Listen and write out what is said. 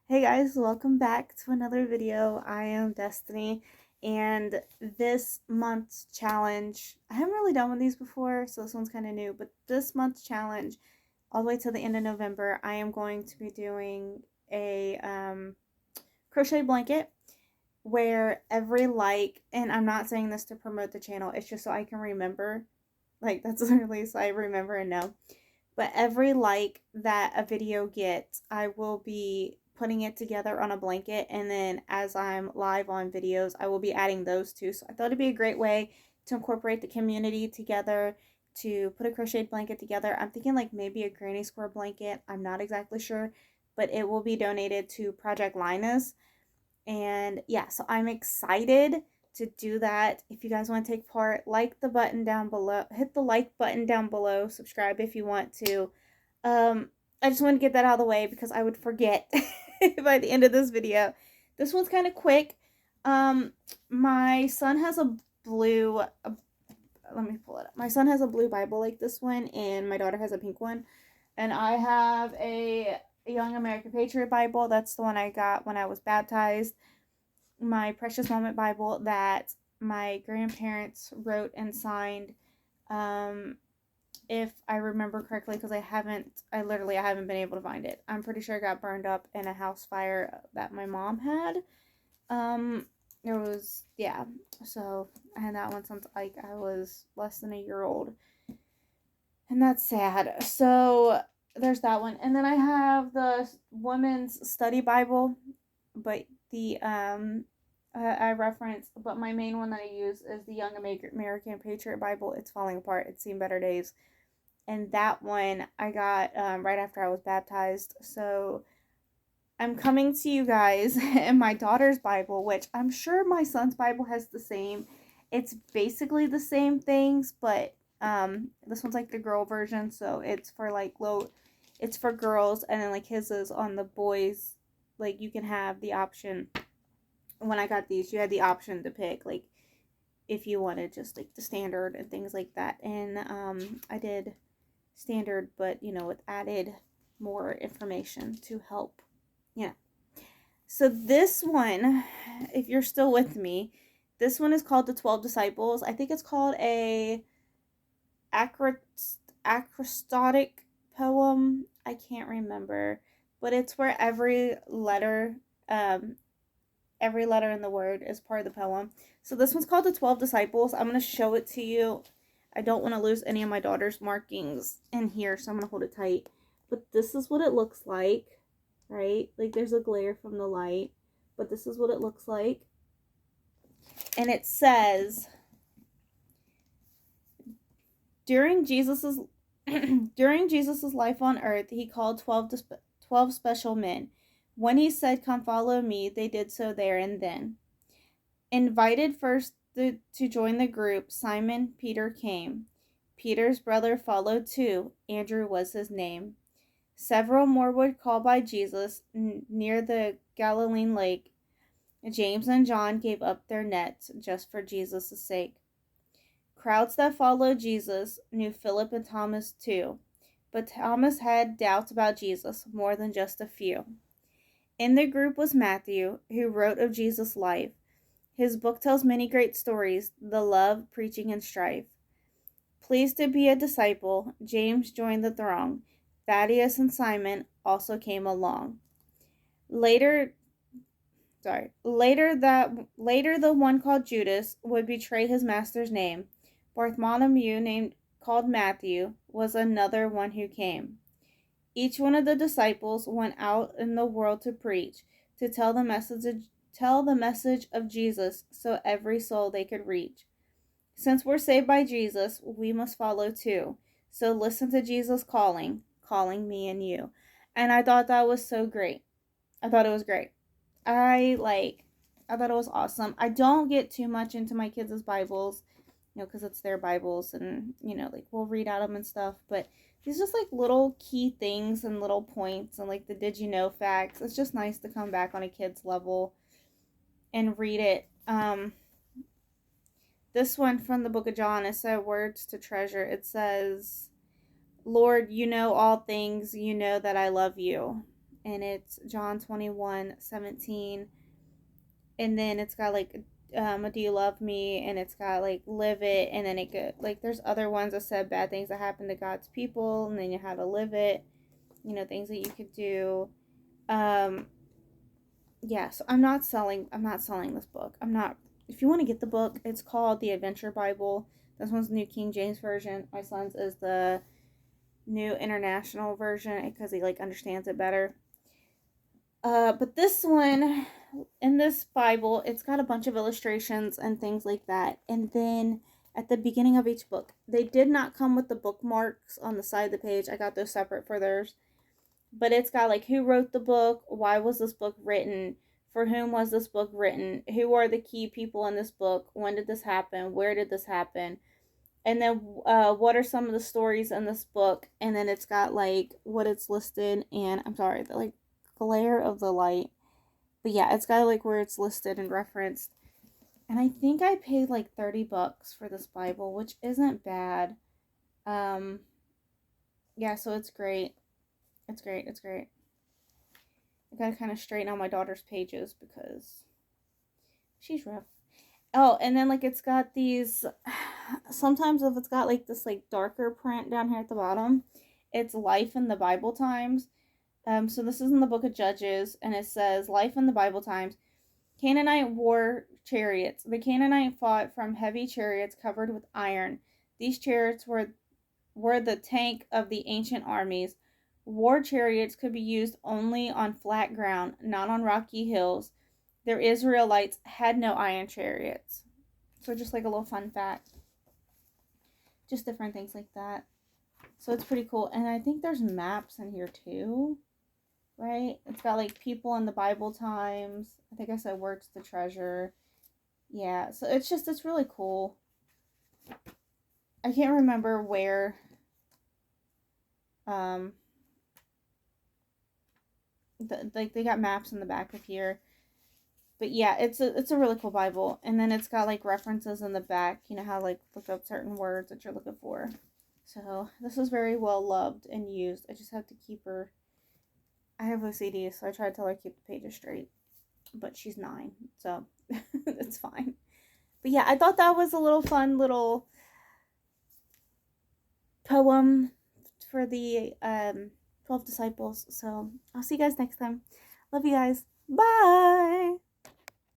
Hey guys, welcome back to another video. I am Destiny, and this month's challenge, I haven't really done one of these before, so this one's kind of new, but this month's challenge, all the way to the end of November, I am going to be doing a crochet blanket where every like, and I'm not saying this to promote the channel, it's just so I can remember, like that's literally so I remember and know. But every like that a video gets, I will be putting it together on a blanket. And then as I'm live on videos, I will be adding those too. So I thought it'd be a great way to incorporate the community together, to put a crocheted blanket together. I'm thinking like maybe a granny square blanket. I'm not exactly sure, but it will be donated to Project Linus. And yeah, so I'm excited to do that. If you guys want to take part, like the button down below, hit the like button down below, subscribe if you want to. I just want to get that out of the way because I would forget by the end of this video. This one's kind of quick. My son has a blue, let me pull it up. My son has a blue Bible like this one, and my daughter has a pink one. And I have a Young American Patriot Bible. That's the one I got when I was baptized. My Precious Moment Bible that my grandparents wrote and signed. Um, if I remember correctly, because I haven't been able to find it. I'm pretty sure it got burned up in a house fire that my mom had. Um, there was, yeah, so I had that one since like I was less than a year old, and that's sad. So there's that one, and then I have the Women's Study Bible, but the I reference, but my main one that I use is the Young American Patriot Bible. It's falling apart. It's seen better days, and that one I got right after I was baptized. So I'm coming to you guys in my daughter's Bible, which I'm sure my son's Bible has the same. It's basically the same things, but this one's like the girl version, so it's for like low, it's for girls, and then like his is on the boys. Like you can have the option. When I got these, you had the option to pick like if you wanted just like the standard and things like that. And I did standard, but with added more information to help. Yeah. So this one, if you're still with me, this one is called the 12 Disciples. I think it's called a acrostotic poem. I can't remember, but it's where um, every letter in the word is part of the poem. So this one's called the 12 Disciples. I'm gonna show it to you. I don't want to lose any of my daughter's markings in here, so I'm gonna hold it tight. But this is what it looks like, right? Like there's a glare from the light, but this is what it looks like. And it says, during Jesus's during Jesus's life on earth, he called 12 special men. When he said, "Come follow me," they did so there and then. Invited first to join the group, Simon Peter came. Peter's brother followed too. Andrew was his name. Several more were called by Jesus near the Galilean lake. James and John gave up their nets just for Jesus' sake. Crowds that followed Jesus knew Philip and Thomas too, but Thomas had doubts about Jesus, more than just a few. In the group was Matthew, who wrote of Jesus' life. His book tells many great stories, the love, preaching, and strife. Pleased to be a disciple, James joined the throng. Thaddeus and Simon also came along. Later, later the one called Judas would betray his master's name. Bartholomew, named called Matthew, was another one who came. Each one of the disciples went out in the world to preach, to tell the message of Jesus so every soul they could reach. Since we're saved by Jesus, we must follow too. So listen to Jesus calling me and you. And I thought that was so great. I thought it was great. I like I thought it was awesome. I don't get too much into my kids' Bibles, because it's their Bibles and, like we'll read out them and stuff, but these just like little key things and little points and like the did you know facts. It's just nice to come back on a kid's level and read it. This one from the book of John, it said words to treasure. It says, Lord, you know all things, you know that I love you. and it's John 21:17. And then it's got like do you love me, and it's got like live it, and then it could like there's other ones that said bad things that happen to God's people, and then you how to live it, things that you could do. um yeah, so I'm not selling this book. I'm not If you want to get the book, it's called The Adventure Bible. This one's the New King James Version. My son's is the New International Version because he like understands it better. But this one, in this Bible, it's got a bunch of illustrations and things like that. And then at the beginning of each book, they did not come with the bookmarks on the side of the page. I got those separate for theirs. But it's got like who wrote the book, why was this book written, for whom was this book written, who are the key people in this book, when did this happen, where did this happen, and then what are some of the stories in this book, and then it's got like what it's listed, and I'm sorry, the like glare of the light, but yeah, it's got like where it's listed and referenced. And I think I paid like $30 for this Bible, which isn't bad. um yeah, so it's great. It's great. I gotta kind of straighten out my daughter's pages because she's rough. Oh, and then like it's got these. Sometimes if it's got like this like darker print down here at the bottom, it's life in the Bible times. So this is in the book of Judges, and it says life in the Bible times. Canaanite war chariots. The Canaanite fought from heavy chariots covered with iron. These chariots were the tank of the ancient armies. War chariots could be used only on flat ground, not on rocky hills. The Israelites had no iron chariots. So just like a little fun fact. Just different things like that. So it's pretty cool. And I think there's maps in here too, right? It's got like people in the Bible times. I think I said where's the treasure. Yeah, so it's really cool. I can't remember where um like they got maps in the back of here. But yeah, it's a really cool Bible. And then it's got like references in the back, how like look up certain words that you're looking for. So this is very well loved and used. I just have to keep her. I have OCD, so I try to tell her to keep the pages straight. But she's 9, so it's fine. But yeah, I thought that was a little fun little poem for the 12 disciples. So I'll see you guys next time. Love you guys. Bye.